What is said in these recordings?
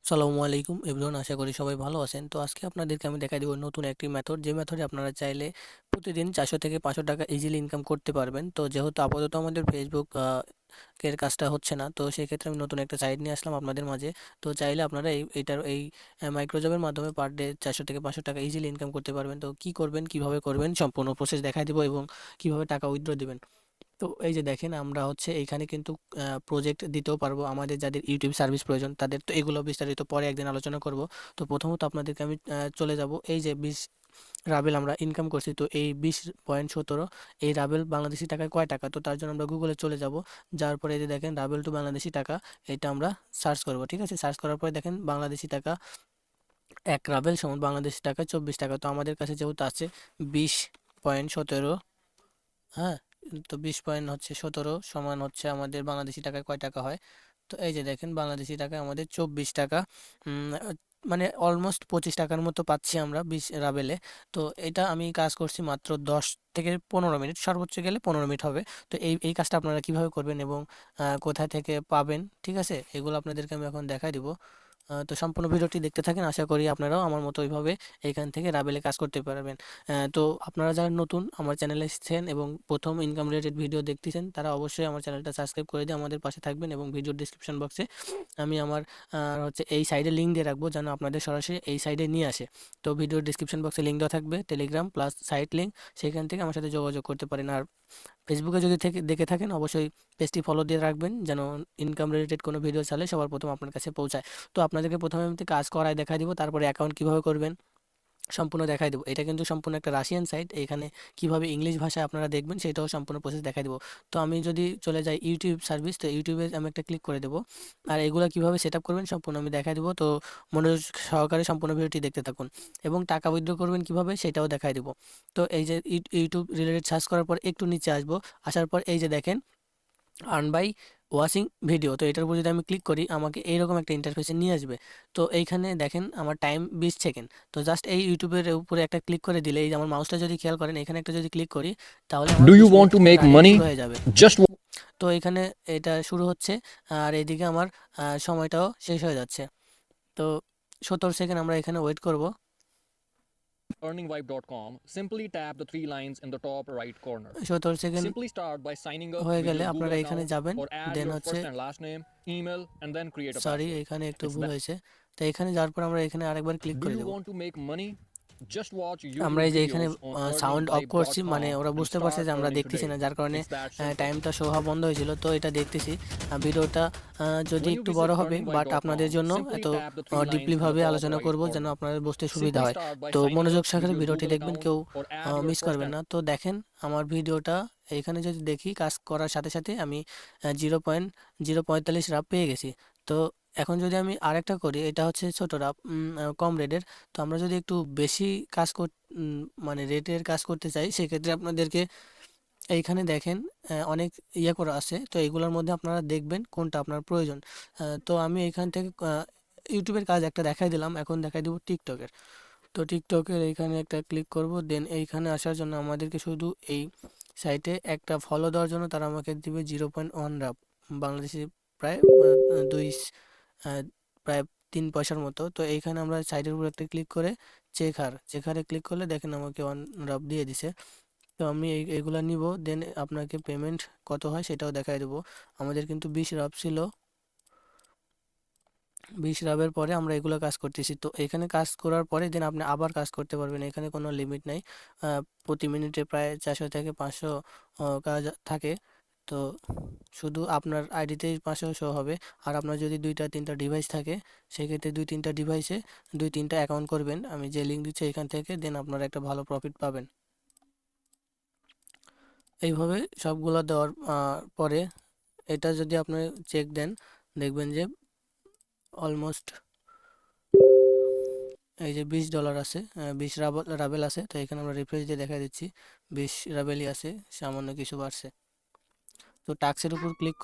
আসসালামু আলাইকুম এভরিওয়ান, আশা করি সবাই ভালো আছেন। তো আজকে আপনাদেরকে আমি দেখাই দিব নতুন একটি মেথড, যে মেথডে আপনারা চাইলে প্রতিদিন 400 থেকে 500 টাকা ইজিলি ইনকাম করতে পারবেন। তো যেহেতু আপাতত আমাদের ফেসবুক এর কাজটা হচ্ছে না, তো সেই ক্ষেত্রে আমি নতুন একটা সাইট নিয়ে আসলাম আপনাদের মাঝে। তো চাইলে আপনারা এই মাইক্রোজবের মাধ্যমে পার ডে 400 থেকে 500 টাকা ইজিলি ইনকাম করতে পারবেন। তো কি করবেন, কিভাবে করবেন, সম্পূর্ণ প্রসেস দেখাই দিব এবং কিভাবে টাকা উইথড্র দিবেন। তো এই যে দেখেন, আমরা হচ্ছে এইখানে কিন্তু প্রজেক্ট দিতেও পারবো। আমাদের যাদের ইউটিউব সার্ভিস প্রয়োজন তাদের তো এগুলো বিস্তারিত পরে একদিন আলোচনা করব। তো প্রথমত আপনাদেরকে আমি চলে যাব, এই যে 20 রাবেল আমরা ইনকাম করছি, তো এই 20.17 এই রাবেল বাংলাদেশি টাকায় কয় টাকা, তো তার জন্য আমরা গুগলে চলে যাব। যাওয়ার পরে এই যে দেখেন রাবেল টু বাংলাদেশি টাকা, এটা আমরা সার্চ করব। ঠিক আছে, সার্চ করার পরে দেখেন বাংলাদেশি টাকা, এক রাবেল সমান বাংলাদেশি টাকা 24 টাকা। তো আমাদের কাছে যেহেতু আছে 20.17, হ্যাঁ, তো 20.17 সমান হচ্ছে আমাদের বাংলাদেশি টাকায় কয় টাকা হয়। তো এই যে দেখেন বাংলাদেশি টাকায় আমাদের 24 টাকা, মানে অলমোস্ট 25 টাকার মতো পাচ্ছি আমরা 20 রাবেলে। তো এটা আমি কাজ করছি মাত্র 10 থেকে 15 মিনিট, সর্বোচ্চ গেলে 15 মিনিট হবে। তো এই কাজটা আপনারা কিভাবে করবেন এবং কোথায় থেকে পাবেন, ঠিক আছে, এগুলো আপনাদেরকে আমি এখন দেখাই দিব। তো সম্পূর্ণ ভিডিওটি দেখতে থাকেন, আশা করি আপনারাও আমার মতো ওইভাবে এইখান থেকে রাবেলে কাজ করতে পারবেন। তো আপনারা যারা নতুন আমার চ্যানেলে এসেছেন এবং প্রথম ইনকাম রিলেটেড ভিডিও দেখতেছেন, তারা অবশ্যই আমার চ্যানেলটা সাবস্ক্রাইব করে দিয়ে আমাদের পাশে থাকবেন এবং ভিডিওর ডিসক্রিপশন বক্সে আমি আমার হচ্ছে এই সাইডে লিঙ্ক দিয়ে রাখবো, যেন আপনাদের সরাসরি এই সাইডে নিয়ে আসে। তো ভিডিওর ডিসক্রিপশন বক্সে লিঙ্ক দেওয়া থাকবে, টেলিগ্রাম প্লাস সাইট লিঙ্ক, সেখান থেকে আমার সাথে যোগাযোগ করতে পারেন। আর ফেসবুকে যদি দেখে থাকেন, অবশ্যই পেজটি ফলো দিয়ে রাখবেন, যেন ইনকাম রিলেটেড কোনো ভিডিও চালে সবার প্রথম আপনার কাছে পৌঁছায়। তো আপনাদেরকে প্রথমে আমি কাজ করায় দেখাই দিব, তারপরে অ্যাকাউন্ট কিভাবে করবেন সম্পূর্ণ দেখাই দেবো। এটা কিন্তু সম্পূর্ণ একটা রাশিয়ান সাইট, এখানে কিভাবে ইংলিশ ভাষায় আপনারা দেখবেন সেটাও সম্পূর্ণ প্রসেস দেখাই দেবো। তো আমি যদি চলে যাই ইউটিউব সার্ভিস, তো ইউটিউবে আমি একটা ক্লিক করে দেবো। আর এগুলো কিভাবে সেট আপ করবেন সম্পূর্ণ আমি দেখাই দেবো। তো মনোযোগ সহকারে সম্পূর্ণ ভিডিওটি দেখতে থাকুন এবং টাকা উইথড্র করবেন কিভাবে সেটাও দেখাই দেবো। তো এই যে ইউটিউব রিলেটেড সার্চ করার পর একটু নিচে আসবো, আসার পর এই যে দেখেন আর্ন বাই ওয়াচিং ভিডিও, তো এটার উপর যদি আমি ক্লিক করি আমাকে এইরকম একটা ইন্টারফেসে নিয়ে আসবে। তো এইখানে দেখেন আমার টাইম 20 সেকেন্ড। তো জাস্ট এই ইউটিউবের উপরে একটা ক্লিক করে দিলে, এই যে আমার মাউসটা যদি খেয়াল করেন এখানে একটা যদি ক্লিক করি, তাহলে আমার Do you 20 minute want to make running শুরু money? হয়ে যাবে। Just তো এখানে এটা শুরু হচ্ছে, আর এদিকে আমার সময়টাও শেষ হয়ে যাচ্ছে। তো 17 সেকেন্ড আমরা এখানে ওয়েট করব। earningvibe.com. Simply tap the three lines in the top right corner. 17 second Simply start by signing up হয়ে with গেলে your আপনারা Google এখানে account যাবেন, or add দেন your হচ্ছে, first and last name, email, and then create a sorry password. এখানে একটু It's ভুল that. হয়েছে। তো এখানে যাওয়ার পর আমরা এখানে আরেকবার ক্লিক Do করে you দেব। want to make money? Just watch আমরা YouTube এই যে এখানে videos on সাউন্ড অফ করছি, মানে earningvibe.com ওরা and বুঝতে পারছে start যে আমরা earning দেখতেছি today. না, যার কারণে It's that simple. টাইমটা শো হওয়া বন্ধ হয়েছিল। তো এটা দেখতেছি ভিডিওটা যদি When you একটু বড় visit হবে, বাট আপনাদের earningvibe.com, জন্য simply এত tap the three lines in the ডিপলিভাবে top আলোচনা right করব যেন corner. আপনাদের বুঝতে সুবিধা Simply হয়। start by তো signing মনোযোগ up with সহকারে your ভিডিওটি Google দেখবেন, account কেউ or add your miss first করবেন and না। তো দেখেন আমার ভিডিওটা এইখানে যদি দেখি, কাজ করার সাথে সাথে আমি 0.045 রাপ পেয়ে গেছি। তো এখন যদি আমি আরেকটা করি, এটা হচ্ছে ছোট রাপ, কম রেটের। তো আমরা যদি একটু বেশি কাজ মানে রেটের কাজ করতে চাই, সেক্ষেত্রে আপনাদেরকে এইখানে দেখেন অনেক ইয়ে করা আছে। তো এইগুলোর মধ্যে আপনারা দেখবেন কোনটা আপনার প্রয়োজন। তো আমি এখান থেকে ইউটিউবের কাজ একটা দেখাই দিলাম, এখন দেখাই দিব টিকটকের। তো টিকটকের এইখানে একটা ক্লিক করব, দেন এইখানে আসার জন্য আমাদেরকে শুধু এই সাইটে একটা ফলো দেওয়ার জন্য তারা আমাকে দিবে 0.1 রাপ, বাংলাদেশি প্রায় দুই আহ, প্রায় 3 পয়সার মতো। তো এইখানে আমরা সাইডের উপর একটা ক্লিক করে চেকারে ক্লিক করলে দেখেন আমাকে 1 রাপ দিয়ে দিছে। তো আমি এগুলা নিব, দেন আপনাকে পেমেন্ট কত হয় সেটাও দেখাই দেবো। আমাদের কিন্তু 20 রাব ছিল, 20 রাবের পরে আমরা এগুলো কাজ করতেছি। তো এখানে কাজ করার পরে দেন আপনি আবার কাজ করতে পারবেন, এখানে কোনো লিমিট নাই। প্রতি মিনিটে প্রায় 400 থেকে 500 কাজ থাকে। তো শুধু আপনার আইডিতেই 500 শো হবে। আর আপনার যদি 2টা 3টা ডিভাইস থাকে, সেক্ষেত্রে 2-3টা ডিভাইসে 2-3টা অ্যাকাউন্ট করবেন, আমি যে লিঙ্ক দিচ্ছি এখান থেকে, দেন আপনারা একটা ভালো প্রফিট পাবেন। এইভাবে সবগুলো দেওয়ার পরে এটা যদি আপনি চেক দেন, দেখবেন যে অলমোস্ট এই যে $20 আছে, 20 রাবেল আছে। তো এখানে আমরা রিফ্রেশ দিয়ে দেখা দিচ্ছি 20 রাবেলই আছে, সামান্য কিছু বাড়ছে। তো টাক্সের উপর ক্লিক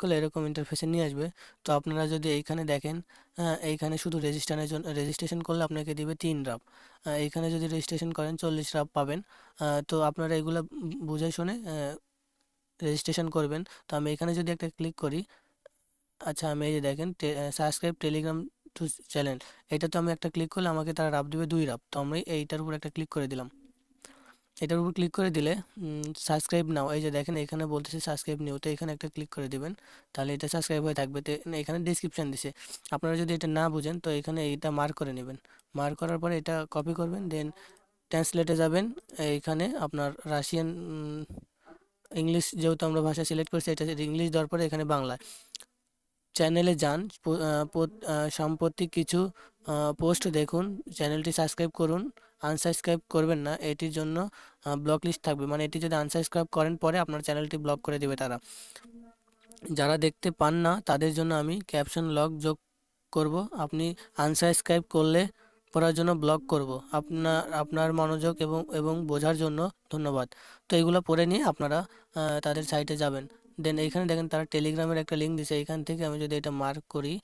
করলে এরকম ইন্টারফেসে নিয়ে আসবে। তো আপনারা যদি এইখানে দেখেন, এইখানে শুধু রেজিস্ট্রেশন করলে আপনাকে দিবে 3 রাব। এইখানে যদি রেজিস্ট্রেশন করেন 40 রাব পাবেন। তো আপনারা এগুলো বুঝে শুনে রেজিস্ট্রেশন করবেন। তো আমি এখানে যদি একটা ক্লিক করি, আচ্ছা, আমি এই যে দেখেন সাবস্ক্রাইব টেলিগ্রাম টু চ্যানেল, এটা তো আমি একটা ক্লিক করলে আমাকে তারা রাব দিবে 2 রাব, তো আমি এইটার উপর একটা ক্লিক করে দিলাম। এটার উপর ক্লিক করে দিলে সাবস্ক্রাইব নাও, এই যে দেখেন এখানে বলতেছে সাবস্ক্রাইব নিও, তো এখানে একটা ক্লিক করে দিবেন, তাহলে এটা সাবস্ক্রাইব হয়ে থাকবে। তো এখানে ডিসক্রিপশন দিছে, আপনারা যদি এটা না বুঝেন তো এখানে এইটা মার্ক করে নেবেন। মার্ক করার পরে এটা কপি করবেন, দেন ট্রান্সলেটে যাবেন। এইখানে আপনার রাশিয়ান, ইংলিশ যেহেতু আমরা ভাষা সিলেক্ট করছি, এটা ইংলিশ দেওয়ার পরে এখানে বাংলা চ্যানেলে যান। সাম্প্রতিক কিছু পোস্ট দেখুন, চ্যানেলটি সাবস্ক্রাইব করুন, আনসাবস্ক্রাইব করবেন না, এটির জন্য ব্লক লিস্ট থাকবে, মানে এটি যদি আনসাবস্ক্রাইব করেন পরে আপনার চ্যানেলটি ব্লক করে দেবে তারা। যারা দেখতে পান না তাদের জন্য আমি ক্যাপশন লক যোগ করব, আপনি আনসাবস্ক্রাইব করলে পড়ার জন্য ব্লক করব। আপনার মনোযোগ এবং বোঝার জন্য ধন্যবাদ। তো এগুলো পড়ে নিয়ে আপনারা তাদের সাইটে যাবেন। দেন এইখানে দেখেন তারা টেলিগ্রামের একটা লিঙ্ক দিছে, এইখান থেকে আমি যদি এটা মার্ক করি,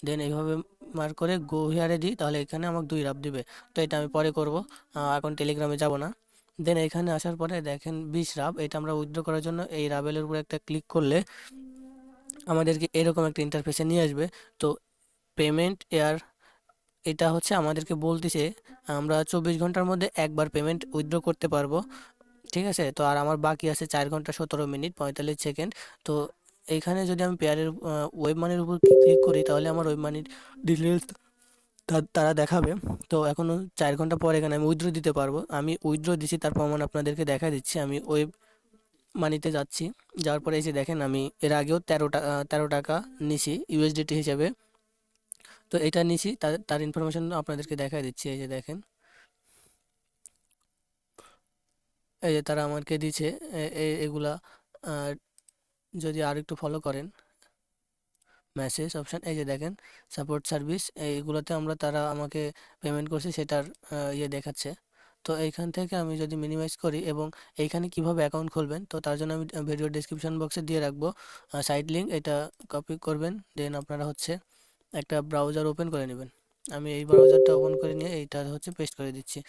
দেন এইভাবে মার্ক করে গো হিয়ারে দিই, তাহলে এখানে আমাকে 2 রাব দিবে। তো এটা আমি পরে করব, এখন টেলিগ্রামে যাব না। দেন এখানে আসার পরে দেখেন 20 রাব, এটা আমরা উইথড্র করার জন্য এই রাবেলের উপর একটা ক্লিক করলে আমাদেরকে এরকম একটা ইন্টারফেসে নিয়ে আসবে। তো পেমেন্ট এয়ার, এটা হচ্ছে আমাদেরকে বলতেছে আমরা 24 ঘন্টার মধ্যে একবার পেমেন্ট উইথড্র করতে পারবো। ঠিক আছে, তো আর আমার বাকি আছে 4 ঘন্টা 17 মিনিট 45 সেকেন্ড। তো এইখানে যদি আমি পেয়ারের ওয়েব মানির উপর ক্লিক করি, তাহলে আমার ওয়েব মানির ডিটেলস তারা দেখাবে। তো এখনও 4 ঘন্টা পরে এখানে আমি উইথড্র দিতে পারবো। আমি উইথড্র দিছি তার প্রমাণ আপনাদেরকে দেখা দিচ্ছি। আমি ওয়েব মানিতে যাচ্ছি, যাওয়ার পরে এসে দেখেন আমি এর আগেও 13 টাকা নিছি ইউএসডিটি হিসেবে। তো এটা নিছি, তার ইনফরমেশন আপনাদেরকে দেখা দিচ্ছি। এই যে দেখেন, এই যে তারা আমাকে দিচ্ছে এগুলা। আর যদি আর একটু ফলো করেন মেসেজ অপশান, এই যে দেখেন সাপোর্ট সার্ভিস, এইগুলোতে তারা আমাকে পেমেন্ট করছে সেটার ইয়ে দেখাচ্ছে। তো এইখান থেকে আমি যদি মিনিমাইজ করি এবং এইখানে কিভাবে অ্যাকাউন্ট খুলবেন, তো তার জন্য আমি ভিডিও ডিসক্রিপশন বক্সে দিয়ে রাখবো সাইট লিঙ্ক, এটা কপি করবেন। দেন আপনারা হচ্ছে একটা ব্রাউজার ওপেন করে নেবেন। আমি এই ব্রাউজারটা ওপেন করে নিয়ে এইটা হচ্ছে পেস্ট করে দিচ্ছি।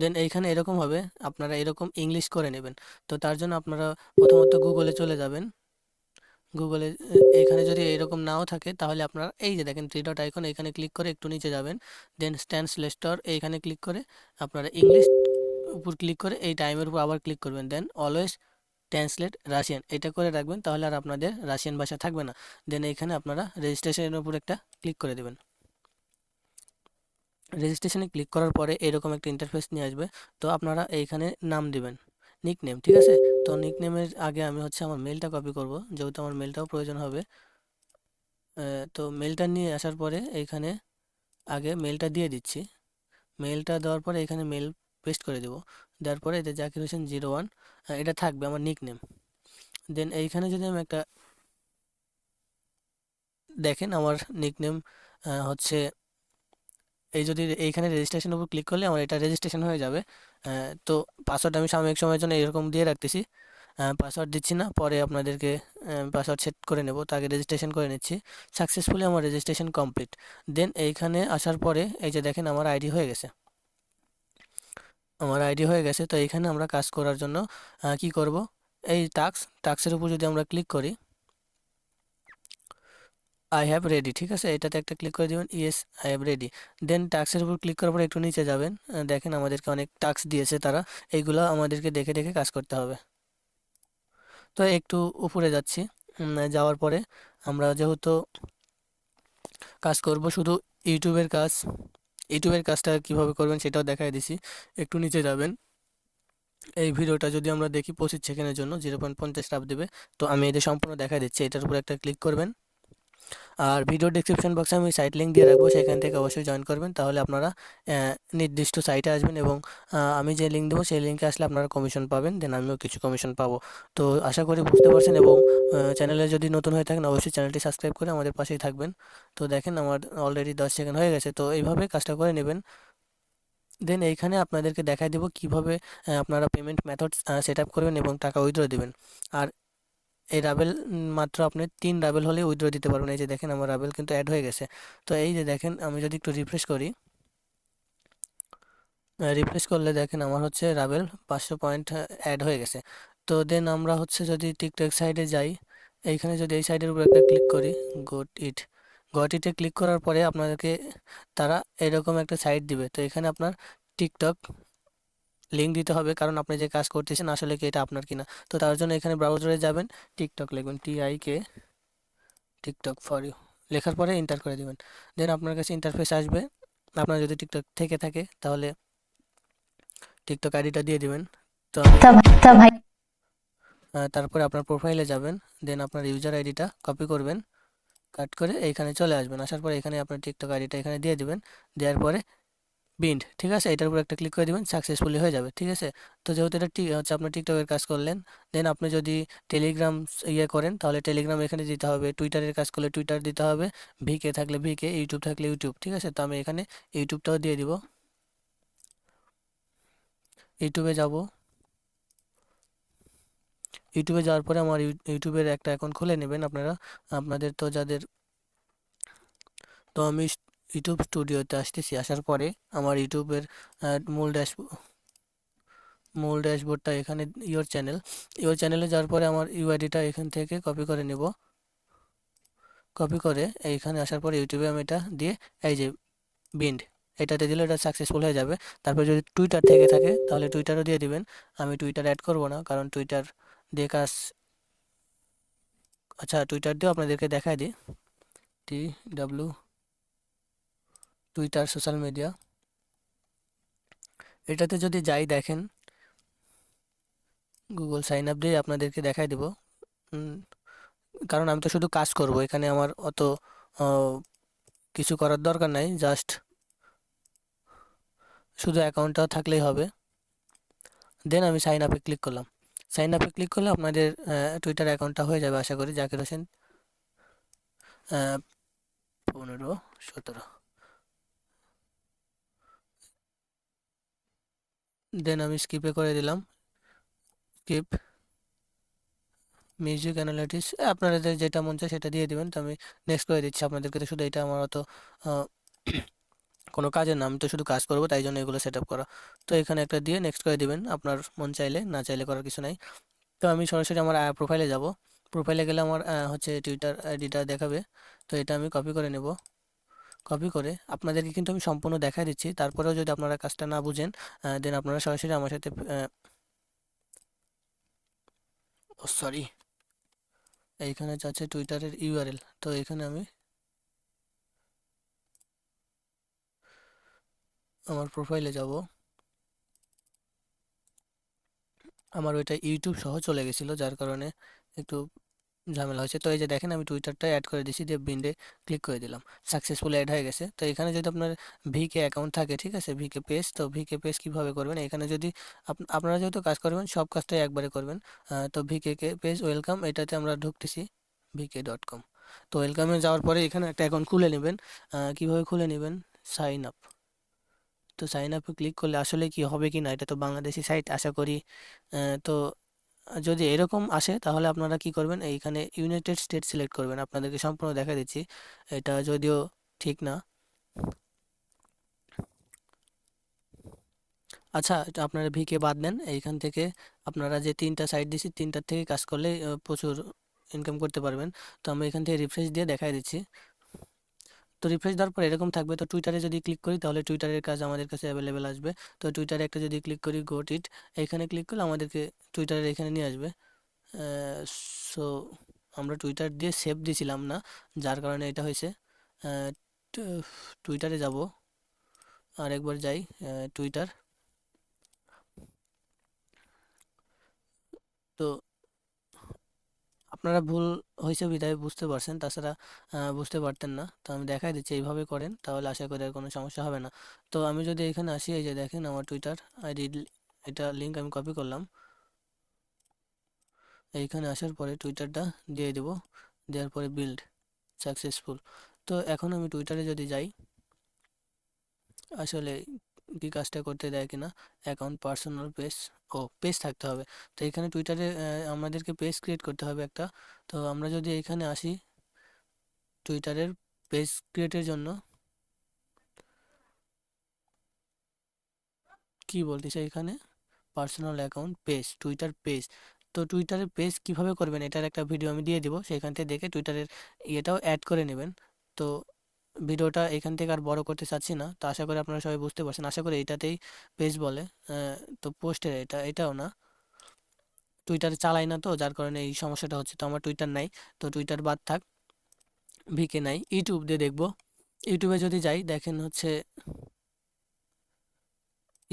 দেন এইখানে এরকম হবে, আপনারা এরকম ইংলিশ করে নেবেন। তো তার জন্য আপনারা প্রথমত গুগলে চলে যাবেন। গুগলে এইখানে যদি এরকম নাও থাকে, তাহলে আপনারা এই যে দেখেন 3 ডট আইকন, এখানে ক্লিক করে একটু নিচে যাবেন। দেন ট্রান্সলেটর এইখানে ক্লিক করে আপনারা ইংলিশ উপর ক্লিক করে এই টাইমের উপর আবার ক্লিক করবেন। দেন অলওয়েজ ট্রান্সলেট রাশিয়ান, এটা করে রাখবেন, তাহলে আর আপনাদের রাশিয়ান ভাষা থাকবে না। দেন এইখানে আপনারা রেজিস্ট্রেশনের উপর একটা ক্লিক করে দেবেন। রেজিস্ট্রেশনে ক্লিক করার পরে এরকম একটা ইন্টারফেস নিয়ে আসবে। তো আপনারা এইখানে নাম দিবেন, নিক নেম, ঠিক আছে। তো নিক নেমের আগে আমি হচ্ছে আমার মেলটা কপি করব, যেহেতু আমার মেলটাও প্রয়োজন হবে। তো মেলটা নিয়ে আসার পরে এইখানে আগে মেলটা দিয়ে দিচ্ছি। মেলটা দেওয়ার পরে এখানে মেল পেস্ট করে দেবো। দেওয়ার পরে এতে জাকির হোসেন 01 এটা থাকবে আমার নিক নেম। দেন এইখানে যদি আমি একটা দেখেন আমার নিক নেম হচ্ছে, এই যদি এইখানে রেজিস্ট্রেশনের উপর ক্লিক করলে আমার এটা রেজিস্ট্রেশন হয়ে যাবে। তো পাসওয়ার্ড আমি সাময়িক সময়ের জন্য এরকম দিয়ে রাখতেছি, পাসওয়ার্ড দিচ্ছি না, পরে আপনাদেরকে পাসওয়ার্ড সেট করে নেব। তো আগে রেজিস্ট্রেশন করে নিচ্ছি। সাকসেসফুলি আমার রেজিস্ট্রেশন কমপ্লিট। দেন এইখানে আসার পরে এই যে দেখেন আমার আইডি হয়ে গেছে। আমার আইডি হয়ে গেছে, তো এইখানে আমরা কাজ করার জন্য কি করব, এই টাস্কের উপর যদি আমরা ক্লিক করি, আই হ্যাভ রেডি, ঠিক আছে, এটাতে একটা ক্লিক করে দেবেন, ইয়েস আই হ্যাভ রেডি। দেন টাস্কের উপর ক্লিক করার পর একটু নিচে যাবেন, দেখেন আমাদেরকে অনেক টাস্ক দিয়েছে তারা, এইগুলো আমাদেরকে দেখে দেখে কাজ করতে হবে। তো একটু উপরে যাচ্ছি, যাওয়ার পরে আমরা যেহেতু কাজ করব শুধু ইউটিউবের কাজ, ইউটিউবের কাজটা কিভাবে করবেন সেটাও দেখাই দিছি। একটু নিচে যাবেন, এই ভিডিওটা যদি আমরা দেখি 25 সেকেন্ডের জন্য 0.50 রাব দেবে। তো আমি এটা সম্পূর্ণ দেখা দিচ্ছি, এটার উপর একটা ক্লিক করবেন। আর ভিডিও ডেসক্রিপশন বক্সে আমি সাইট লিঙ্ক দিয়ে রাখবো, সেখান থেকে অবশ্যই জয়েন করবেন, তাহলে আপনারা নির্দিষ্ট সাইটে আসবেন এবং আমি যে লিঙ্ক দেবো সেই লিঙ্কে আসলে আপনারা কমিশন পাবেন, দেন আমিও কিছু কমিশন পাবো। তো আশা করি বুঝতে পারছেন, এবং চ্যানেলে যদি নতুন হয়ে থাকেন অবশ্যই চ্যানেলটি সাবস্ক্রাইব করে আমাদের পাশেই থাকবেন। তো দেখেন আমার অলরেডি 10 সেকেন্ড হয়ে গেছে, তো এইভাবে কাজটা করে নেবেন। দেন এইখানে আপনাদেরকে দেখাই দেবো কিভাবে আপনারা পেমেন্ট মেথড সেট আপ করবেন এবং টাকা উইথড্র দিবেন। আর এই রাবেল মাত্র আপনি 3 রাবেল হলে উইথড্র দিতে পারবেন। এই যে দেখেন আমার রাবেল কিন্তু অ্যাড হয়ে গেছে। তো এই যে দেখেন আমি যদি একটু রিফ্রেশ করি, রিফ্রেশ করলে দেখেন আমার হচ্ছে রাবেল 500 পয়েন্ট অ্যাড হয়ে গেছে। তো দেন আমরা হচ্ছে যদি টিকটক সাইডে যাই, এইখানে যদি এই সাইডের উপর একটা ক্লিক করি, গট ইট, গট ইটে ক্লিক করার পরে আপনাদেরকে তারা এরকম একটা সাইট দিবে। তো এখানে আপনার টিকটক লিঙ্ক দিতে হবে, কারণ আপনি যে কাজ করতেছেন আসলে কি এটা আপনার কিনা। তো তার জন্য এখানে ব্রাউজারে যাবেন, টিকটক লিখবেন, TIK, টিকটক ফর ইউ লেখার পরে এন্টার করে দিবেন। দেন আপনার কাছে ইন্টারফেস আসবে। আপনার যদি টিকটক থেকে থাকে তাহলে টিকটক আইডিটা দিয়ে দিবেন। তো আমি তারপরে আপনার প্রোফাইলে যাবেন, দেন আপনার ইউজার আইডিটা কপি করবেন, কাট করে এইখানে চলে আসবেন। আসার পরে এখানে আপনার টিকটক আইডিটা এখানে দিয়ে দিবেন। দেওয়ার পরে বিন্ড, ঠিক আছে, এটার উপর একটা ক্লিক করে দিবেন, সাকসেসফুলি হয়ে যাবে, ঠিক আছে। তো যেহেতু এটা হচ্ছে আপনার টিকটকের কাজ করলেন, দেন আপনি যদি টেলিগ্রাম ইয়ে করেন তাহলে টেলিগ্রাম এখানে দিতে হবে, টুইটারের কাজ করলে টুইটার দিতে হবে, ভিকে থাকলে ভিকে, ইউটিউব থাকলে ইউটিউব, ঠিক আছে। তো আমি এখানে ইউটিউবটাও দিয়ে দিব। ইউটিউবে যাব, ইউটিউবে যাওয়ার পরে আমার ইউটিউবের একটা অ্যাকাউন্ট খুলে নেবেন আপনারা, আপনাদের তো যাদের। তো আমি ইউটিউব স্টুডিওতে আসতেছি, আসার পরে আমার ইউটিউবের মূল ড্যাশবোর্ডটা এখানে, ইওর চ্যানেলে যাওয়ার পরে আমার ইউআইডিটা এখান থেকে কপি করে নেব। কপি করে এইখানে আসার পরে ইউটিউবে আমি এটা দিয়ে, এই যে বিন্ড, এটাতে দিলে এটা সাকসেসফুল হয়ে যাবে। তারপর যদি টুইটার থেকে থাকে তাহলে টুইটারও দিয়ে দিবেন। আমি টুইটার অ্যাড করব না, কারণ টুইটার দিয়ে কাজ, আচ্ছা টুইটার দিয়েও আপনাদেরকে দেখায় দিই, TW, টুইটার সোশ্যাল মিডিয়া, এটাতে যদি যাই দেখেন, গুগল সাইন আপ দিয়ে আপনাদেরকে দেখাই দেব। কারণ আমি তো শুধু কাজ করব, এখানে আমার অত আহ, কিছু করার দরকার নাই, জাস্ট শুধু অ্যাকাউন্টটা থাকলেই হবে। দেন আমি সাইন আপে ক্লিক করলাম। সাইন আপে ক্লিক করলে আপনাদের টুইটার অ্যাকাউন্টটা হয়ে যাবে আশা করি। জাকির হোসেন 15, 17, দেন আমি স্কিপে করে দিলাম, স্কিপ মিউজিক অ্যানালিটিক্স, আপনাদের যেটা মন চায় সেটা দিয়ে দিবেন। তো আমি নেক্সট করে দিচ্ছি আপনাদেরকে, তো শুধু এটা আমার অত আহ, কোনো কাজের না, আমি তো শুধু কাজ করবো তাই জন্য এগুলো সেট আপ করা। তো এখানে একটা দিয়ে নেক্সট করে দিবেন, আপনার মন চাইলে, না চাইলে করার কিছু নাই। তো আমি সরাসরি আমার প্রোফাইলে যাব। প্রোফাইলে গেলে আমার হচ্ছে টুইটার আইডিটা দেখাবে। তো এটা আমি কপি করে নেব। কপি করে আপনাদেরকে কিন্তু আমি সম্পূর্ণ দেখাই দিচ্ছি, তারপরেও যদি আপনারা কাজটা না বুঝেন দেন আপনারা সরাসরি আমার সাথে, সরি, এইখানে যাচ্ছে টুইটারের ইউআরএল। তো এখানে আমি আমার প্রোফাইলে যাব, আমার ওইটা ইউটিউব সহ চলে গেছিলো যার কারণে একটু ঝামেলা হয়েছে। তো এই যে দেখেন আমি টুইটারটা অ্যাড করে দিয়েছি, দিয়ে বিন্ডে ক্লিক করে দিলাম, সাকসেসফুল অ্যাড হয়ে গেছে। তো এখানে যদি আপনার ভিকে অ্যাকাউন্ট থাকে, ঠিক আছে, ভিকে পেজ, তো ভিকে পেজ কীভাবে করবেন, এখানে যদি আপনারা যেহেতু কাজ করবেন সব কাজটাই একবারে করবেন। তো ভিকে পেজ ওয়েলকাম, এটাতে আমরা ঢুকতেছি, VK.com। তো ওয়েলকামে যাওয়ার পরে এখানে একটা অ্যাকাউন্ট খুলে নেবেন। কীভাবে খুলে নেবেন, সাইন আপ। তো সাইন আপে ক্লিক করলে আসলে কি হবে কি না, এটা তো বাংলাদেশি সাইট আশা করি। তো যদি এরকম আসে তাহলে আপনারা কি করবেন, এইখানে ইউনাইটেড স্টেট সিলেক্ট করবেন। আপনাদেরকে সম্পূর্ণ দেখা দিচ্ছি, এটা যদিও ঠিক না। আচ্ছা, এটা আপনারা ভিকে বাদ দেন, এইখান থেকে আপনারা যে তিনটা সাইট দিছি তিনটার থেকে কাজ করলে প্রচুর ইনকাম করতে পারবেন। তো আমি এখান থেকে রিফ্রেশ দিয়ে দেখাই দিচ্ছি। তো রিফ্রেশ দেওয়ার পর এরকম থাকবে। তো টুইটারে যদি ক্লিক করি তাহলে টুইটারের কাজ আমাদের কাছে অ্যাভেলেবেল আসবে। তো টুইটারে একটা যদি ক্লিক করি, গোট ইট, এইখানে ক্লিক করলে আমাদেরকে টুইটারের এখানে নিয়ে আসবে। সো আমরা টুইটার দিয়ে সেভ দিছিলাম না, যার কারণে এটা হয়েছে। আহ, টুইটারে যাব, আর একবার যাই, টুইটার। তো আপনারা ভুল হয়েছে বিধায় বুঝতে পারছেন, তাছাড়া বুঝতে পারতেন না। তো আমি দেখাই দিচ্ছি, এইভাবে করেন তাহলে আশা করি আর কোনো সমস্যা হবে না। তো আমি যদি এখানে আসি, এই যে দেখেন আমার টুইটার আইডি, এটা লিঙ্ক আমি কপি করলাম। এইখানে আসার পরে টুইটারটা দিয়ে দেব, দেওয়ার পরে বিল্ড সাকসেসফুল। তো এখন আমি টুইটারে যদি যাই, আসলে কি কাজটা করতে দেয় কিনা, অ্যাকাউন্ট, পার্সোনাল পেজ, ও পেজ থাকতে হবে। তো এখানে টুইটারে আমাদেরকে পেজ ক্রিয়েট করতে হবে একটা। তো আমরা যদি এখানে আসি, টুইটারের পেজ ক্রিয়েটের জন্য কি বলতেছে এখানে, personal account page, Twitter page. তো টুইটারের পেজ কিভাবে করবেন এটার একটা ভিডিও আমি দিয়ে দিব, সেখান থেকে দেখে টুইটারের ইয়েটাও অ্যাড করে নেবেন। তো ভিডিওটা এখান থেকে আর বড় করতে চাচ্ছি না, তো আশা করি আপনারা সবাই বুঝতে পারছেন। আশা করি এটাতেই পেজ বলে। তো পোস্টের এটাও না, টুইটার চালাই না তো যার কারণে এই সমস্যাটা হচ্ছে। তো আমার টুইটার নাই, তো টুইটার বাদ থাক, ভিকে নাই, ইউটিউব দিয়ে দেখবো। ইউটিউবে যদি যাই দেখেন হচ্ছে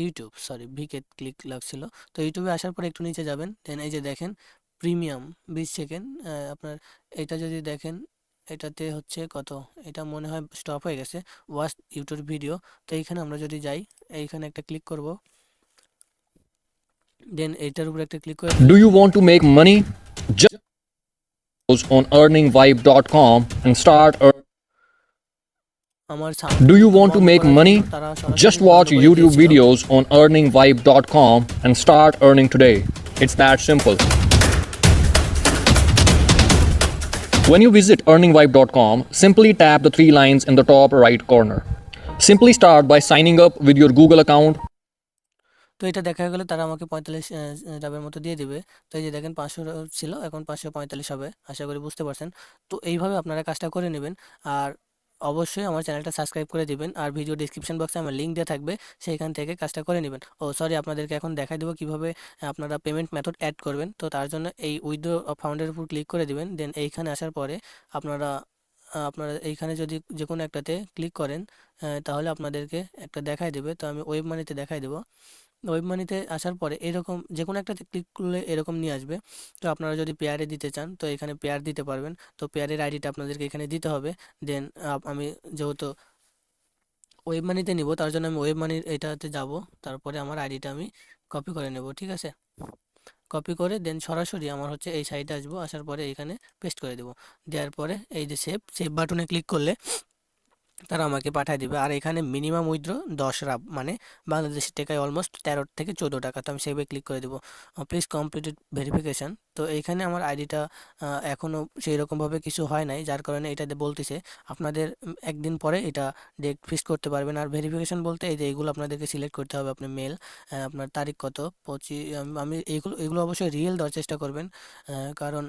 ইউটিউব, সরি ভিকে ক্লিক লাগছিল। তো ইউটিউবে আসার পরে একটু নিচে যাবেন, দেন এই যে দেখেন প্রিমিয়াম 20 সেকেন্ড। আপনার এটা যদি দেখেন এটাতে হচ্ছে কত, এটা মনে হয় স্টপ হয়ে গেছে, ওয়াচ ইউটিউব ভিডিও। তো এইখানে আমরা যদি যাই, এইখানে একটা ক্লিক করব, দেন এইটার উপর একটা ক্লিক করে Do দিলে you want to make money? Just on earningvibe.com and start আমার সাউন্ড Do you একটু want to বন্ধ make করার জন্য money? তারা সরাসরি Just বন্ধ watch করে YouTube দিয়েছিল। videos on earningvibe.com and start earning today. It's that simple. When you visit earningvibe.com, simply tap the three lines in the top right corner. Simply start by signing up with your Google account. তো এটা দেখা গেলে তারা আমাকে 45 ডাবের মতো দিয়ে দিবে। তো এই যে দেখেন 500 ছিল, এখন 545 হবে। আশা করি বুঝতে পারছেন। তো এইভাবে আপনারা কাজটা করে নেবেন। আর অবশ্যই আমার চ্যানেলটা সাবস্ক্রাইব করে দিবেন, আর ভিডিও ডিসক্রিপশন বক্সে আমার লিঙ্ক দেওয়া থাকবে, সেইখান থেকে কাজটা করে নেবেন। ও সরি, আপনাদেরকে এখন দেখাই দেবো কিভাবে আপনারা পেমেন্ট মেথড অ্যাড করবেন। তো তার জন্য এই উইথড্র ফান্ডের উপর ক্লিক করে দিবেন, দেন এইখানে আসার পরে আপনারা আপনারা এইখানে যদি যে কোনো একটাতে ক্লিক করেন, তাহলে আপনাদেরকে একটা দেখাই দেবে। তো আমি ওয়েব মানিতে দেখাই দেবো। ওয়েব মানিতে আসার পরে এরকম যে কোনো একটাতে ক্লিক করলে এরকম নিয়ে আসবে। তো আপনারা যদি পেয়ারে দিতে চান তো এখানে পেয়ার দিতে পারবেন। তো পেয়ারের আইডিটা আপনাদেরকে এখানে দিতে হবে। দেন আমি যেহেতু ওয়েব মানিতে নিব, তার জন্য আমি ওয়েব মানির এটাতে যাব, তারপরে আমার আইডিটা আমি কপি করে নেব, ঠিক আছে। কপি করে দেন সরাসরি আমার হচ্ছে এই সাইডে আসবো, আসার পরে এখানে পেস্ট করে দেবো। দেওয়ার পরে এই যে সেভ সেভ বাটনে ক্লিক করলে তারা আমাকে পাঠিয়ে দিবে। আর এখানে মিনিমাম উইথড্র 10 রাব, মানে বাংলাদেশি টাকায় অলমোস্ট 13 থেকে 14 টাকা। তো আমি সেভে ক্লিক করে দেবো। Please completed verification. তো এইখানে আমার আইডিটা এখনও সেই রকমভাবে কিছু হয় নাই, যার কারণে এটাতে বলতেছে আপনাদের একদিন পরে এটা ডেট ফিক্স করতে পারবেন। আর ভেরিফিকেশান বলতে এই যে এইগুলো আপনাদেরকে সিলেক্ট করতে হবে, আপনার মেল, আপনার তারিখ কত 25, আমি এগুলো এগুলো অবশ্যই রিয়েল দেওয়ার চেষ্টা করবেন, কারণ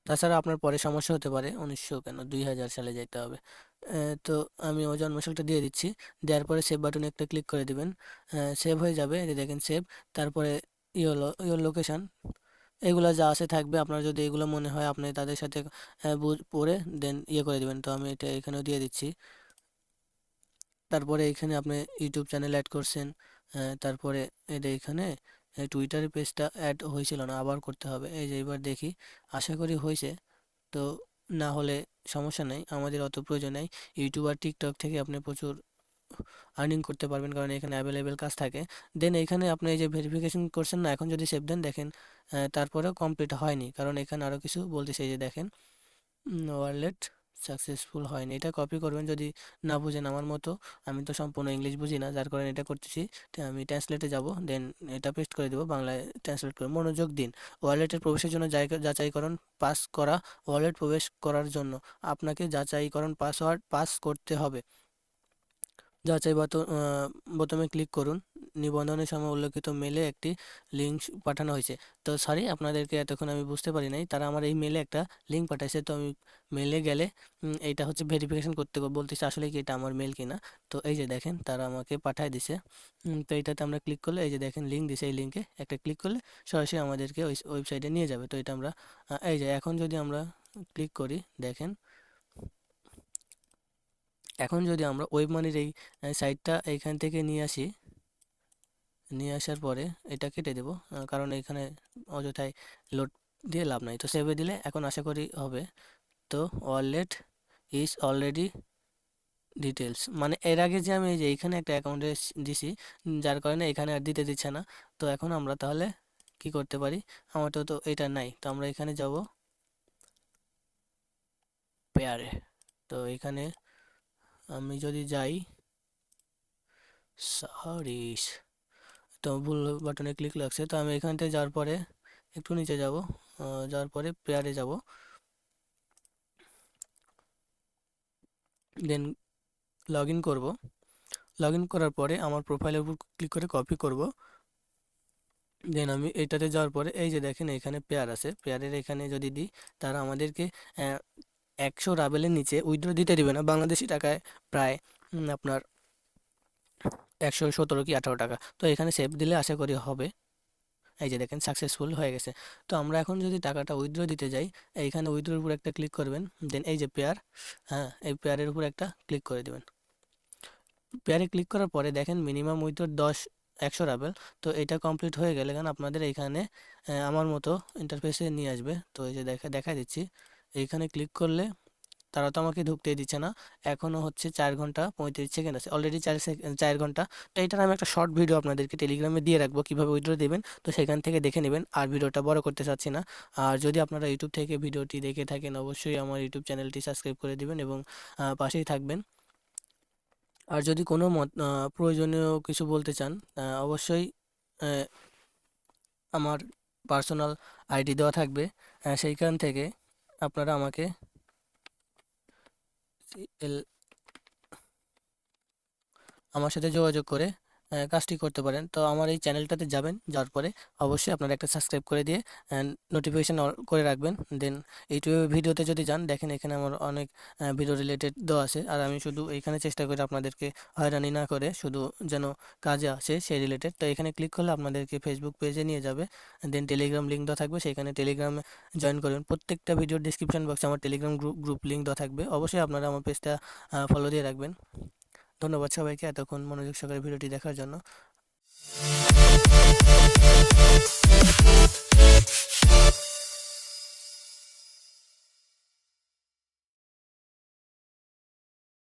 তাছাড়া আপনার পরে সমস্যা হতে পারে। 1900 কেন, 2000 সালে যেতে হবে। তো আমি আমার জন্মসালটা দিয়ে দিচ্ছি। দেওয়ার পরে সেভ বাটনে একটা ক্লিক করে দিবেন, সেভ হয়ে যাবে। এই যে দেখেন সেভ। তারপরে ইওর লোকেশান, এগুলো যা আছে থাকবে। আপনার যদি এগুলো মনে হয় আপনি তাদের সাথে পড়ে দেন ইয়ে করে দিবেন। তো আমি এটা এখানেও দিয়ে দিচ্ছি। তারপরে এখানে আপনি ইউটিউব চ্যানেল অ্যাড করছেন, তারপরে এটা এখানে টুইটারের পেজটা অ্যাড হয়েছিল না, আবার করতে হবে। এই যে এবার দেখি, আশা করি হয়েছে। তো না হলে সমস্যা নেই, আমাদের অত প্রয়োজন নেই। ইউটিউব আর টিকটক থেকে আপনি প্রচুর আর্নিং করতে পারবেন, কারণ এখানে অ্যাভেলেবেল কাজ থাকে। দেন এখানে আপনি এই যে ভেরিফিকেশন করছেন না, এখন যদি সেভ দেন দেখেন তারপরেও কমপ্লিট হয়নি, কারণ এখানে আরও কিছু বলতেছে। এই যে দেখেন ওয়ালেট সাকসেসফুল হয়নি। এটা কপি করবেন যদি না বুঝেন আমার মতো। আমি তো সম্পূর্ণ ইংলিশ বুঝি না, যার কারণে এটা করতেছি। তো আমি ট্রান্সলেটে যাব, দেন এটা পেস্ট করে দেবো, বাংলায় ট্রান্সলেট করে। মনোযোগ দিন। ওয়ালেটের প্রবেশের জন্য যাচাইকরণ পাস করা। ওয়ালেট প্রবেশ করার জন্য আপনাকে যাচাইকরণ পাসওয়ার্ড পাস করতে হবে। যাচাই বোতামে ক্লিক করুন। নিবন্ধনের সময় উল্লেখিত মেলে একটি লিঙ্ক পাঠানো হয়েছে। তো সরি, আপনাদেরকে এতক্ষণ আমি বুঝতে পারি নাই, তারা আমার এই মেলে একটা লিঙ্ক পাঠাইছে। তো আমি মেলে গেলে এইটা হচ্ছে ভেরিফিকেশন করতে বলতেছে আসলে কি এটা আমার মেল কিনা। তো এই যে দেখেন তারা আমাকে পাঠায় দিছে। তো এইটাতে আমরা ক্লিক করলে এই যে দেখেন লিঙ্ক দিছে, এই লিঙ্কে একটা ক্লিক করলে সরাসরি আমাদেরকে ওই ওয়েবসাইটে নিয়ে যাবে। তো এটা আমরা এই যে এখন যদি আমরা ক্লিক করি দেখেন, এখন যদি আমরা ওয়েব মানির এই সাইটটা এইখান থেকে নিয়ে আসি, নিয়ে আসার পরে এটা কেটে দেব, কারণ এখানে অযথায় লোড দিয়ে লাভ নাই। তো সেভে দিলে এখন আশা করি হবে। তো ওয়ালেট ইজ অলরেডি ডিটেলস, মানে এর আগে যে আমি এই যে এইখানে একটা অ্যাকাউন্টে দিছি, যার কারণে এখানে আর দিতে দিচ্ছে না। তো এখন আমরা তাহলে কি করতে পারি, আমার তো এটা নাই। তো আমরা এখানে যাব পেয়ারে। তো এখানে আমি যদি যাই, সরি, তো ভুল বাটনে ক্লিক লাগছে। তো আমি এখান থেকে যাওয়ার পরে একটু নিচে যাব, যাওয়ার পরে পেয়ারে যাব, দেন লগ ইন করবো। লগ ইন করার পরে আমার প্রোফাইলের উপর ক্লিক করে কপি করব, দেন আমি এটাতে যাওয়ার পরে এই যে দেখেন এখানে পেয়ার আছে, পেয়ারের এখানে যদি দিই তারা আমাদেরকে 100 রাবেলের নিচে উইথড্র দিতে দিবে না, বাংলাদেশি টাকায় প্রায় আপনার 117 কি 18 টাকা। তো এখানে সেভ দিলে আশা করি হবে। এই যে দেখেন সাকসেসফুল হয়ে গেছে। তো আমরা এখন যদি টাকাটা উইথড্র দিতে যাই, এইখানে উইথড্রোর উপর একটা ক্লিক করবেন, দেন এই যে পেয়ার, হ্যাঁ এই পেয়ারের উপর একটা ক্লিক করে দেবেন। পেয়ারে ক্লিক করার পরে দেখেন মিনিমাম উইথড্র 100 রাবেল। তো এটা কমপ্লিট হয়ে গেলে কারণ আপনাদের এইখানে আমার মতো ইন্টারফেসে নিয়ে আসবে। তো এই যে দেখা দিচ্ছি, এইখানে ক্লিক করলে তারা তো আমাকে ঢুকতেই দিচ্ছে না। এখনও হচ্ছে 4 ঘন্টা 35 সেকেন্ড আছে, অলরেডি 4 ঘন্টা। তো এটার আমি একটা শর্ট ভিডিও আপনাদেরকে টেলিগ্রামে দিয়ে রাখবো কীভাবে উইথড্র দেবেন, তো সেখান থেকে দেখে নেবেন। আর ভিডিওটা বড় করতে চাচ্ছি না। আর যদি আপনারা ইউটিউব থেকে ভিডিওটি দেখে থাকেন অবশ্যই আমার ইউটিউব চ্যানেলটি সাবস্ক্রাইব করে দিবেন এবং পাশেই থাকবেন। আর যদি কোনো প্রয়োজনীয় কিছু বলতে চান অবশ্যই আমার পার্সোনাল আইডি দেওয়া থাকবে, সেইখান থেকে আপনারা আমাকে আমার সাথে যোগাযোগ করে কাজটি করতে পারেন। তো আমার এই চ্যানেলটাতে যাবেন, যাওয়ার পরে অবশ্যই আপনারা একটা সাবস্ক্রাইব করে দিয়ে নোটিফিকেশান করে রাখবেন। দেন ইউটিউবে ভিডিওতে যদি যান দেখেন এখানে আমার অনেক ভিডিও রিলেটেড দেওয়া আছে। আর আমি শুধু এইখানে চেষ্টা করি আপনাদেরকে হয়রানি না করে, শুধু যেন কাজে আসে সেই রিলেটেড। তো এখানে ক্লিক করলে আপনাদেরকে ফেসবুক পেজে নিয়ে যাবে। দেন টেলিগ্রাম লিঙ্ক দেওয়া থাকবে, সেখানে টেলিগ্রামে জয়েন করবেন। প্রত্যেকটা ভিডিওর ডিসক্রিপশন বক্সে আমার টেলিগ্রাম গ্রুপ লিঙ্ক দেওয়া থাকবে। অবশ্যই আপনারা আমার পেজটা ফলো দিয়ে রাখবেন। ধন্যবাদ সবাইকে এতক্ষণ মনোযোগ সহকারে ভিডিওটি দেখার জন্য।